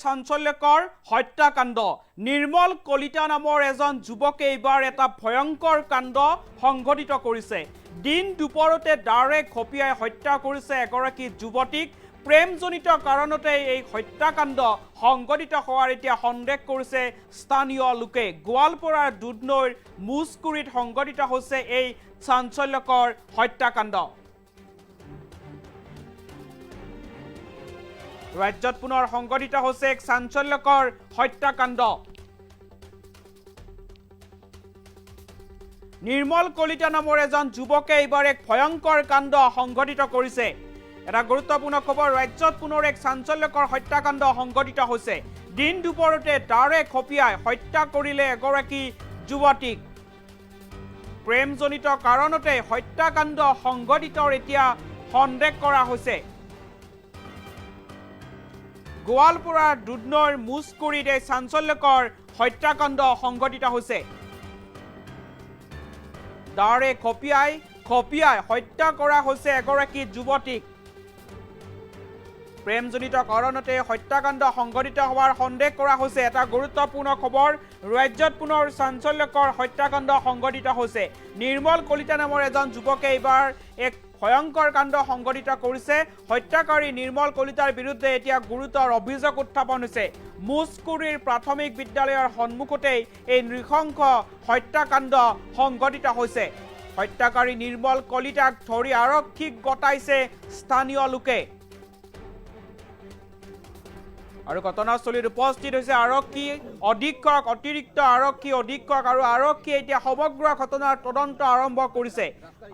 চাঞ্চল্যকৰ হত্যাকাণ্ড নিৰ্মল কলিতা নামৰ এজন যুৱকে এইবাৰ এটা ভয়ংকৰ কাণ্ড সংঘটিত কৰিছে। দিন দুপৰতে দাৰে খপিয়াই হত্যা কৰিছে এগৰাকী যুৱতীক। প্ৰেমজনিত কাৰণতে এই হত্যাকাণ্ড সংঘটিত হোৱাৰ এতিয়া সন্দেহ কৰিছে স্থানীয় লোকে। গোৱালপাৰাৰ দুধনৈৰ মুছকুৰিত সংঘটিত হৈছে এই চাঞ্চল্যকৰ হত্যাকাণ্ড। ৰাজ্যত পুনৰ সংঘটিত হৈছে এক চাঞ্চল্যকৰ হত্যাকাণ্ড। নিৰ্মল কলিতা নামৰ এজন যুৱকে এইবাৰ এক ভয়ংকৰ কাণ্ড সংঘটিত কৰিছে। এটা গুৰুত্বপূৰ্ণ খবৰ, ৰাজ্যত পুনৰ এক চাঞ্চল্যকৰ হত্যাকাণ্ড সংঘটিত হৈছে। দিন দুপৰতে দাৰে খপিয়াই হত্যা কৰিলে এগৰাকী যুৱতীক। প্ৰেমজনিত কাৰণতে হত্যাকাণ্ড সংঘটিতৰ এতিয়া সন্দেহ কৰা হৈছে। গোৱালপাৰাৰ দুধনৈৰ মুছকুৰিত এই চাঞ্চল্যকৰ হত্যাকাণ্ড সংঘটিত হৈছে। দাৰে খপিয়াই হত্যা কৰা হৈছে এগৰাকী যুৱতীক। প্ৰেমজনিত কাৰণতে হত্যাকাণ্ড সংঘটিত হোৱাৰ সন্দেহ কৰা হৈছে। এটা গুৰুত্বপূৰ্ণ খবৰ, ৰাজ্যত পুনৰ চাঞ্চল্যকৰ হত্যাকাণ্ড সংঘটিত হৈছে। নিৰ্মল কলিতা নামৰ এজন যুৱকে এইবাৰ এক ভয়ংকৰ কাণ্ড সংঘটিত কৰিছে। হত্যাকাৰী নিৰ্মল কলিতাৰ বিৰুদ্ধে এতিয়া গুৰুতৰ অভিযোগ উত্থাপন হৈছে। মুছকুৰিৰ প্ৰাথমিক বিদ্যালয়ৰ সন্মুখতেই এই নৃশংস হত্যাকাণ্ড সংঘটিত হৈছে। হত্যাকাৰী নিৰ্মল কলিতাক ধৰি আৰক্ষীক গতাইছে স্থানীয় লোকে। আৰু ঘটনাস্থলীত উপস্থিত হৈছে আৰক্ষী অধীক্ষক, অতিৰিক্ত আৰক্ষী অধীক্ষক আৰু আৰক্ষীয়ে এতিয়া সমগ্ৰ ঘটনাৰ তদন্ত আৰম্ভ কৰিছে।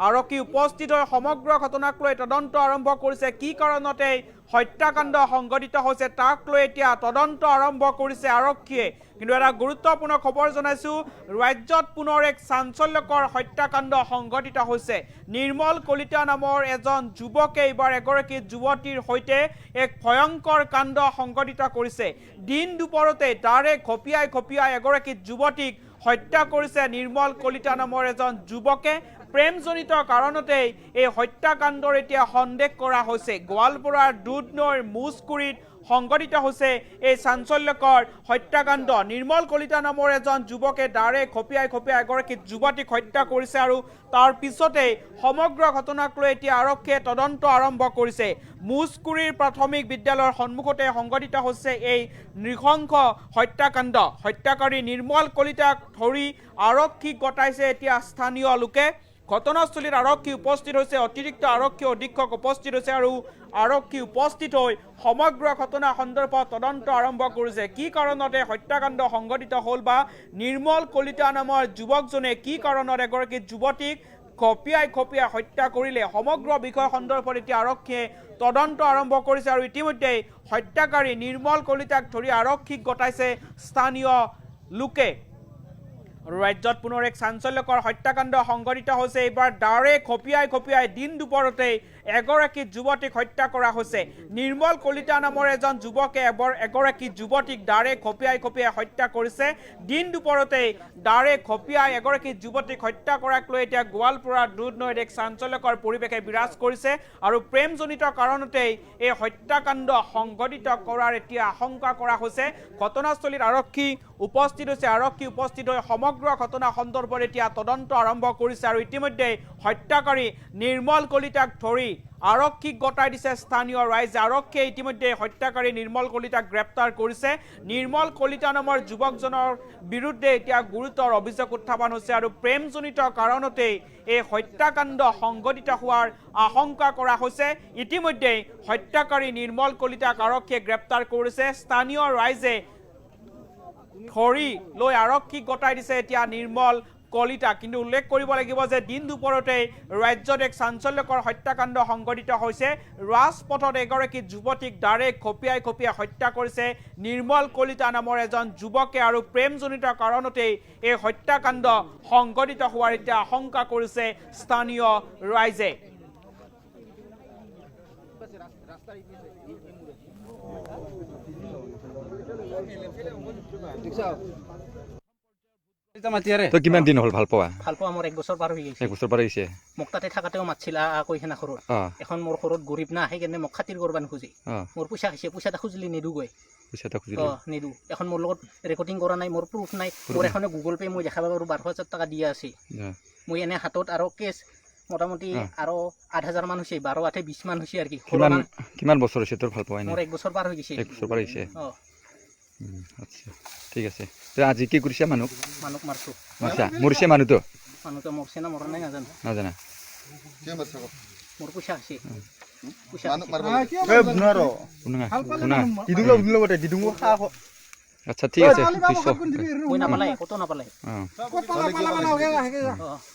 আৰক্ষী উপস্থিত হৈ সমগ্ৰ ঘটনাক লৈ তদন্ত আৰম্ভ কৰিছে। কি কাৰণতে হত্যাকাণ্ড সংঘটিত হৈছে তাক লৈ এতিয়া তদন্ত আৰম্ভ কৰিছে আৰক্ষীয়ে। কিন্তু এটা গুৰুত্বপূৰ্ণ খবৰ জনাইছো, ৰাজ্যত পুনৰ এক চাঞ্চল্যকৰ হত্যাকাণ্ড সংঘটিত হৈছে। নিৰ্মল কলিতা নামৰ এজন যুৱকে এইবাৰ এগৰাকী যুৱতীৰ সৈতে এক ভয়ংকৰ কাণ্ড সংঘটিত কৰিছে। দিন দুপৰতে দাৰে খপিয়াই এগৰাকী যুৱতীক হত্যা কৰিছে নিৰ্মল কলিতা নামৰ এজন যুৱকে। প্ৰেমজনিত কাৰণতেই এই হত্যাকাণ্ডৰ এতিয়া সন্দেহ কৰা হৈছে। গোৱালপাৰাৰ দুধনৈৰ মুছকুৰিত সংঘটিত হৈছে এই চাঞ্চল্যকৰ হত্যাকাণ্ড। নিৰ্মল কলিতা নামৰ এজন যুৱকে দাৰে খপিয়াই এগৰাকী যুৱতীক হত্যা কৰিছে আৰু তাৰ পিছতেই সমগ্ৰ ঘটনাক লৈ এতিয়া আৰক্ষীয়ে তদন্ত আৰম্ভ কৰিছে। মুছকুৰিৰ প্ৰাথমিক বিদ্যালয়ৰ সন্মুখতে সংঘটিত হৈছে এই নৃশংস হত্যাকাণ্ড। হত্যাকাৰী নিৰ্মল কলিতাক ধৰি আৰক্ষীক গতাইছে এতিয়া স্থানীয় লোকে। ঘটনাস্থলীত আৰক্ষী উপস্থিত হৈছে, অতিৰিক্ত আৰক্ষী অধীক্ষক উপস্থিত হৈছে আৰু আৰক্ষী উপস্থিত হৈ সমগ্ৰ ঘটনা সন্দৰ্ভত তদন্ত আৰম্ভ কৰিছে। কি কাৰণতে হত্যাকাণ্ড সংঘটিত হ'ল বা নিৰ্মল কলিতা নামৰ যুৱকজনে কি কাৰণত এগৰাকী যুৱতীক খপিয়াই হত্যা কৰিলে, সমগ্ৰ বিষয় সন্দৰ্ভত এতিয়া আৰক্ষীয়ে তদন্ত আৰম্ভ কৰিছে। আৰু ইতিমধ্যে হত্যাকাৰী নিৰ্মল কলিতাক ধৰি আৰক্ষীক গতাইছে স্থানীয় লোকে। ৰাজ্যত পুনৰ এক চাঞ্চল্যকৰ হত্যাকাণ্ড সংঘটিত হৈছে। এইবাৰ দাৰে খপিয়াই দিন দুপৰতে এগৰাকী যুৱতীক হত্যা কৰা হৈছে। নিৰ্মল কলিতা নামৰ এজন যুৱকে এগৰাকী যুৱতীক দাৰে খপিয়াই হত্যা কৰিছে। দিন দুপৰতে দাৰে খপিয়াই এগৰাকী যুৱতীক হত্যা কৰাক লৈ এতিয়া গোৱালপাৰাৰ দুধনৈত এক চাঞ্চল্যকৰ পৰিৱেশে বিৰাজ কৰিছে। আৰু প্ৰেমজনিত কাৰণতেই এই হত্যাকাণ্ড সংঘটিত কৰাৰ এতিয়া আশংকা কৰা হৈছে। ঘটনাস্থলীত আৰক্ষী উপস্থিত হৈছে, আৰক্ষী উপস্থিত হৈ সমগ্ৰ ঘটনা সন্দৰ্ভত এতিয়া তদন্ত আৰম্ভ কৰিছে। আৰু ইতিমধ্যে হত্যাকাৰী নিৰ্মল কলিতাক ধৰি আৰক্ষীক গতাই দিছে স্থানীয় ৰাইজে। আৰক্ষীয়ে ইতিমধ্যে হত্যাকাৰী নিৰ্মল কলিতাক গ্ৰেপ্তাৰ কৰিছে। নিৰ্মল কলিতা নামৰ যুৱকজনৰ বিৰুদ্ধে এতিয়া গুৰুতৰ অভিযোগ উত্থাপন হৈছে আৰু প্ৰেমজনিত কাৰণতেই এই হত্যাকাণ্ড সংঘটিত হোৱাৰ আশংকা কৰা হৈছে। ইতিমধ্যে হত্যাকাৰী নিৰ্মল কলিতাক আৰক্ষীয়ে গ্ৰেপ্তাৰ কৰিছে। স্থানীয় ৰাইজে ধৰি লৈ আৰক্ষীক গতাই দিছে এতিয়া নিৰ্মল কলিতা। কিন্তু উল্লেখ কৰিব লাগিব যে দিন দুপৰতে ৰাজ্যত এক চাঞ্চল্যকৰ হত্যাকাণ্ড সংঘটিত হৈছে। ৰাজপথত এগৰাকী যুৱতীক দাৰে খপিয়াই হত্যা কৰিছে নিৰ্মল কলিতা নামৰ এজন যুৱকে। আৰু প্ৰেমজনিত কাৰণতেই এই হত্যাকাণ্ড সংঘটিত হোৱাৰ এতিয়া আশংকা কৰিছে স্থানীয় ৰাইজে। তো কিমান দিন হ'ল ভাল পোৱা মোৰ 1 বছৰ পাৰ হৈ গৈছে 1 বছৰ পাৰ হৈছে মোক তাতে থাকাতেও মাতছিলা কৈ সেনা ঘৰত এখন মোৰ ঘৰত গৰীব না সেইকাৰণে মোক খাতিৰ কৰবা নোখোজে মোৰ পইচা খাইছে পইচাটা খুজিলে নিদো গৈ পইচাটা খুজিলে নিদো এখন মোৰ লগত ৰেকৰ্ডিং কৰা নাই মোৰ প্ৰুফ নাই মোৰ এখনে গুগল পে মই দেখাব পাৰো 12,000 টকা দিয়া আছে মই এনে হাতত আৰু কেছ মোটামুটি আৰু 8,000 মান হৈছে 12 8 20 মান হৈছে আৰু কি কিমান বছৰ হৈছে তোৰ ভাল পোৱা মোৰ 1 বছৰ পাৰ হৈ গৈছে 1 বছৰ পাৰ হৈছে আচ্ছা ঠিক আছে তে আজি কি কৰিছা মানুহ মাৰছো মৰিছে মানুহটো মৰছে না মৰা নাই নাজানা মোৰ পইচা আছে আচ্ছা ঠিক আছে মই নাপালে কত নাপালে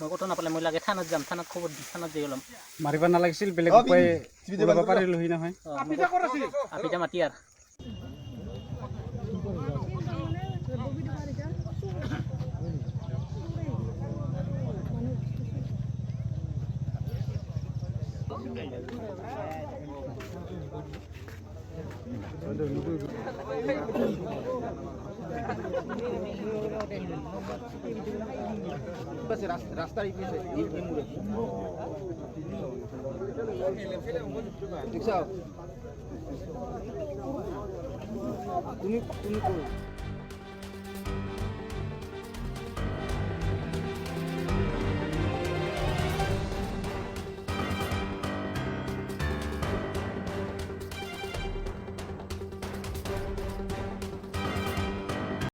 মই কত নাপালে মই লাগে থানাত যাম থানাত খবৰ থানাত যাই ওলাম মাৰিব নালাগিছিল বেলেগ উপায় ওলাব পাৰিলোহি নহয় আপিটা মাতি আৰু ৰাস্তাৰ তুমি